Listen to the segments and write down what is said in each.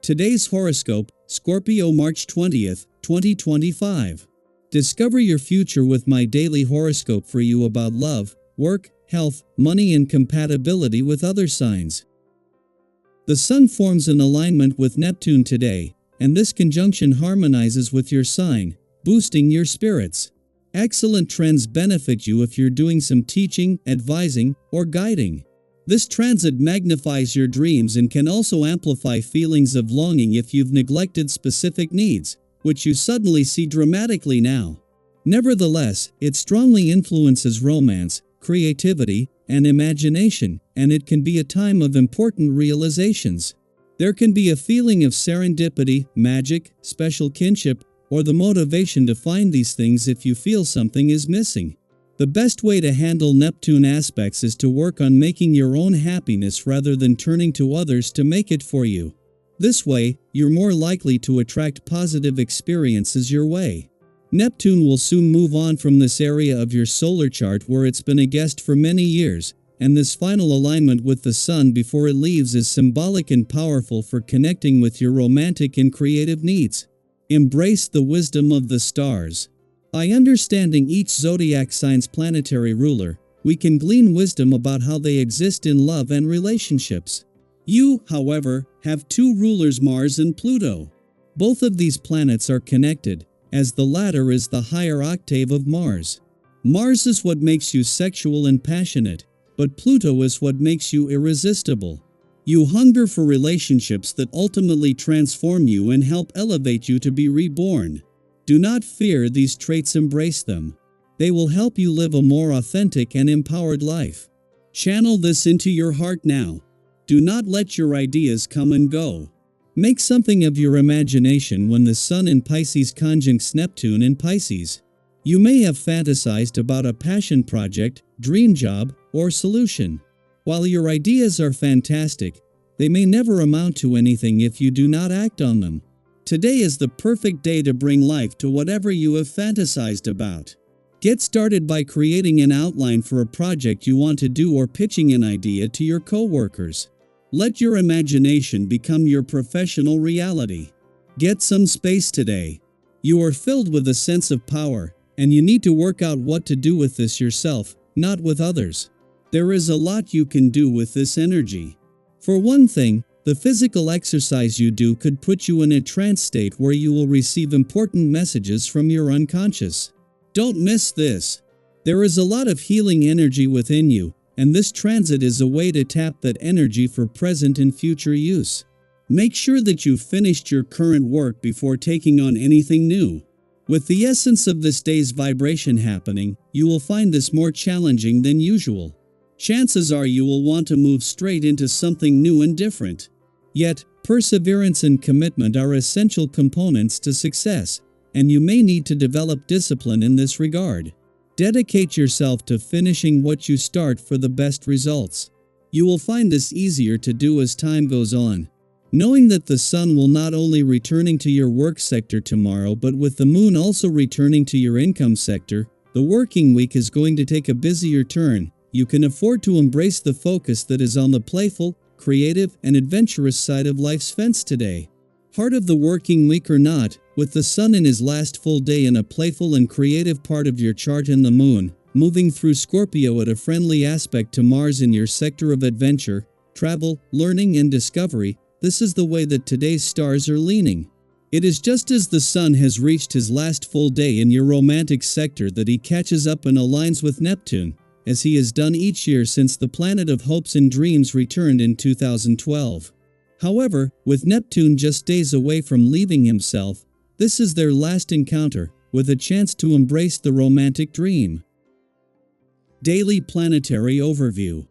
Today's horoscope, Scorpio March 20th, 2025. Discover your future with my daily horoscope for you about love, work, health, money and compatibility with other signs. The Sun forms an alignment with Neptune today, and this conjunction harmonizes with your sign, boosting your spirits. Excellent trends benefit you if you're doing some teaching, advising, or guiding. This transit magnifies your dreams and can also amplify feelings of longing if you've neglected specific needs, which you suddenly see dramatically now. Nevertheless, it strongly influences romance, creativity, and imagination, and it can be a time of important realizations. There can be a feeling of serendipity, magic, special kinship, or the motivation to find these things if you feel something is missing. The best way to handle Neptune aspects is to work on making your own happiness rather than turning to others to make it for you. This way, you're more likely to attract positive experiences your way. Neptune will soon move on from this area of your solar chart where it's been a guest for many years, and this final alignment with the Sun before it leaves is symbolic and powerful for connecting with your romantic and creative needs. Embrace the wisdom of the stars. By understanding each zodiac sign's planetary ruler, we can glean wisdom about how they exist in love and relationships. You, however, have two rulers, Mars and Pluto. Both of these planets are connected, as the latter is the higher octave of Mars. Mars is what makes you sexual and passionate, but Pluto is what makes you irresistible. You hunger for relationships that ultimately transform you and help elevate you to be reborn. Do not fear these traits, embrace them. They will help you live a more authentic and empowered life. Channel this into your heart now. Do not let your ideas come and go. Make something of your imagination when the Sun in Pisces conjuncts Neptune in Pisces. You may have fantasized about a passion project, dream job, or solution. While your ideas are fantastic, they may never amount to anything if you do not act on them. Today is the perfect day to bring life to whatever you have fantasized about. Get started by creating an outline for a project you want to do or pitching an idea to your coworkers. Let your imagination become your professional reality. Get some space today. You are filled with a sense of power, and you need to work out what to do with this yourself, not with others. There is a lot you can do with this energy. For one thing, the physical exercise you do could put you in a trance state where you will receive important messages from your unconscious. Don't miss this. There is a lot of healing energy within you, and this transit is a way to tap that energy for present and future use. Make sure that you've finished your current work before taking on anything new. With the essence of this day's vibration happening, you will find this more challenging than usual. Chances are you will want to move straight into something new and different. Yet, perseverance and commitment are essential components to success, and you may need to develop discipline in this regard. Dedicate yourself to finishing what you start for the best results. You will find this easier to do as time goes on. Knowing that the Sun will not only returning to your work sector tomorrow but with the Moon also returning to your income sector, the working week is going to take a busier turn. You can afford to embrace the focus that is on the playful, creative, and adventurous side of life's fence today. Heart of the working week or not, with the Sun in his last full day in a playful and creative part of your chart and the Moon, moving through Scorpio at a friendly aspect to Mars in your sector of adventure, travel, learning, and discovery, this is the way that today's stars are leaning. It is just as the Sun has reached his last full day in your romantic sector that he catches up and aligns with Neptune, as he has done each year since the planet of hopes and dreams returned in 2012. However, with Neptune just days away from leaving himself, this is their last encounter, with a chance to embrace the romantic dream. Daily Planetary Overview.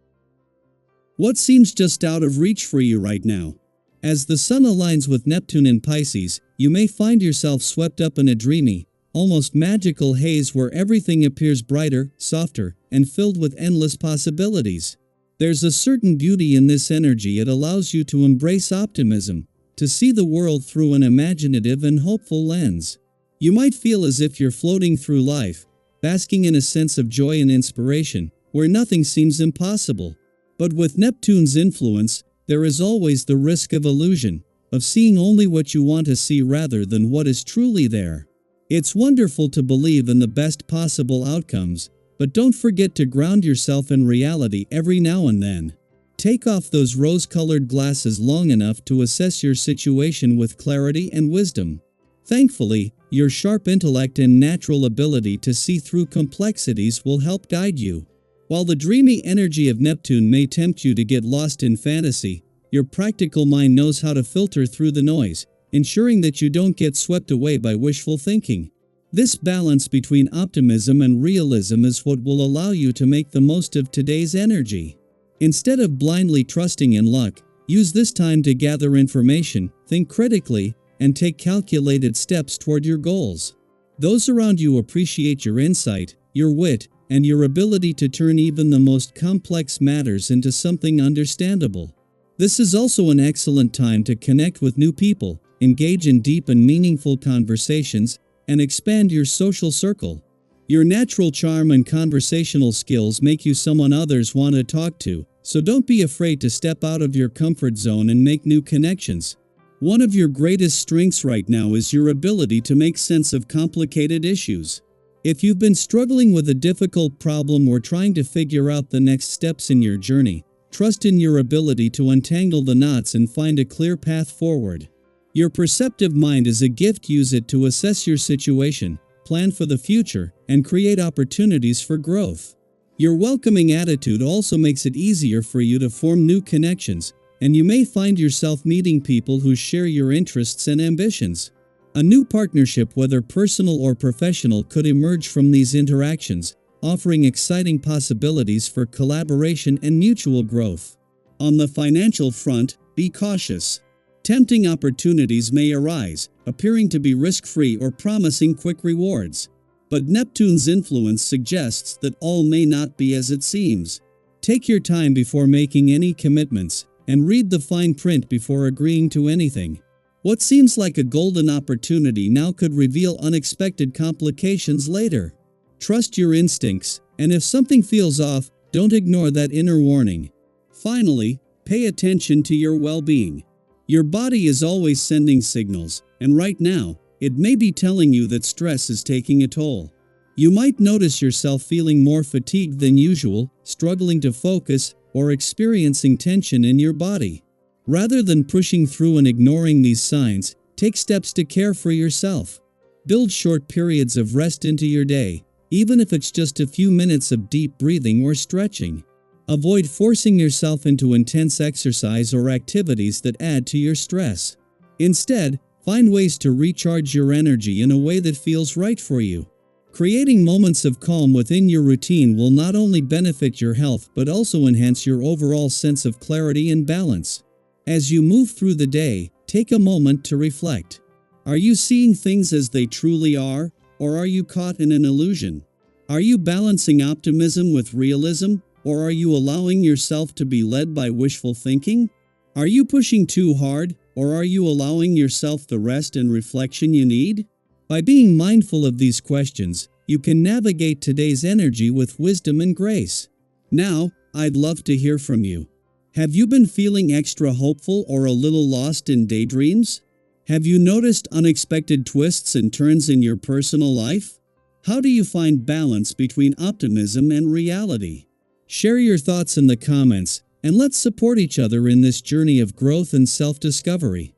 What seems just out of reach for you right now? As the Sun aligns with Neptune in Pisces, you may find yourself swept up in a dreamy, almost magical haze where everything appears brighter, softer, and filled with endless possibilities. There's a certain beauty in this energy. It allows you to embrace optimism, to see the world through an imaginative and hopeful lens. You might feel as if you're floating through life, basking in a sense of joy and inspiration, where nothing seems impossible. But with Neptune's influence, there is always the risk of illusion, of seeing only what you want to see rather than what is truly there. It's wonderful to believe in the best possible outcomes, but don't forget to ground yourself in reality every now and then. Take off those rose-colored glasses long enough to assess your situation with clarity and wisdom. Thankfully, your sharp intellect and natural ability to see through complexities will help guide you. While the dreamy energy of Neptune may tempt you to get lost in fantasy, your practical mind knows how to filter through the noise, ensuring that you don't get swept away by wishful thinking. This balance between optimism and realism is what will allow you to make the most of today's energy. Instead of blindly trusting in luck, use this time to gather information, think critically, and take calculated steps toward your goals. Those around you appreciate your insight, your wit, and your ability to turn even the most complex matters into something understandable. This is also an excellent time to connect with new people, engage in deep and meaningful conversations, and expand your social circle. Your natural charm and conversational skills make you someone others want to talk to, so don't be afraid to step out of your comfort zone and make new connections. One of your greatest strengths right now is your ability to make sense of complicated issues. If you've been struggling with a difficult problem or trying to figure out the next steps in your journey, trust in your ability to untangle the knots and find a clear path forward. Your perceptive mind is a gift. Use it to assess your situation, plan for the future, and create opportunities for growth. Your welcoming attitude also makes it easier for you to form new connections, and you may find yourself meeting people who share your interests and ambitions. A new partnership, whether personal or professional, could emerge from these interactions, offering exciting possibilities for collaboration and mutual growth. On the financial front, be cautious. Tempting opportunities may arise, appearing to be risk-free or promising quick rewards. But Neptune's influence suggests that all may not be as it seems. Take your time before making any commitments, and read the fine print before agreeing to anything. What seems like a golden opportunity now could reveal unexpected complications later. Trust your instincts, and if something feels off, don't ignore that inner warning. Finally, pay attention to your well-being. Your body is always sending signals, and right now, it may be telling you that stress is taking a toll. You might notice yourself feeling more fatigued than usual, struggling to focus, or experiencing tension in your body. Rather than pushing through and ignoring these signs, take steps to care for yourself. Build short periods of rest into your day, even if it's just a few minutes of deep breathing or stretching. Avoid forcing yourself into intense exercise or activities that add to your stress. Instead, find ways to recharge your energy in a way that feels right for you. Creating moments of calm within your routine will not only benefit your health but also enhance your overall sense of clarity and balance. As you move through the day, take a moment to reflect. Are you seeing things as they truly are, or are you caught in an illusion? Are you balancing optimism with realism, or are you allowing yourself to be led by wishful thinking? Are you pushing too hard, or are you allowing yourself the rest and reflection you need? By being mindful of these questions, you can navigate today's energy with wisdom and grace. Now, I'd love to hear from you. Have you been feeling extra hopeful or a little lost in daydreams? Have you noticed unexpected twists and turns in your personal life? How do you find balance between optimism and reality? Share your thoughts in the comments, and let's support each other in this journey of growth and self-discovery.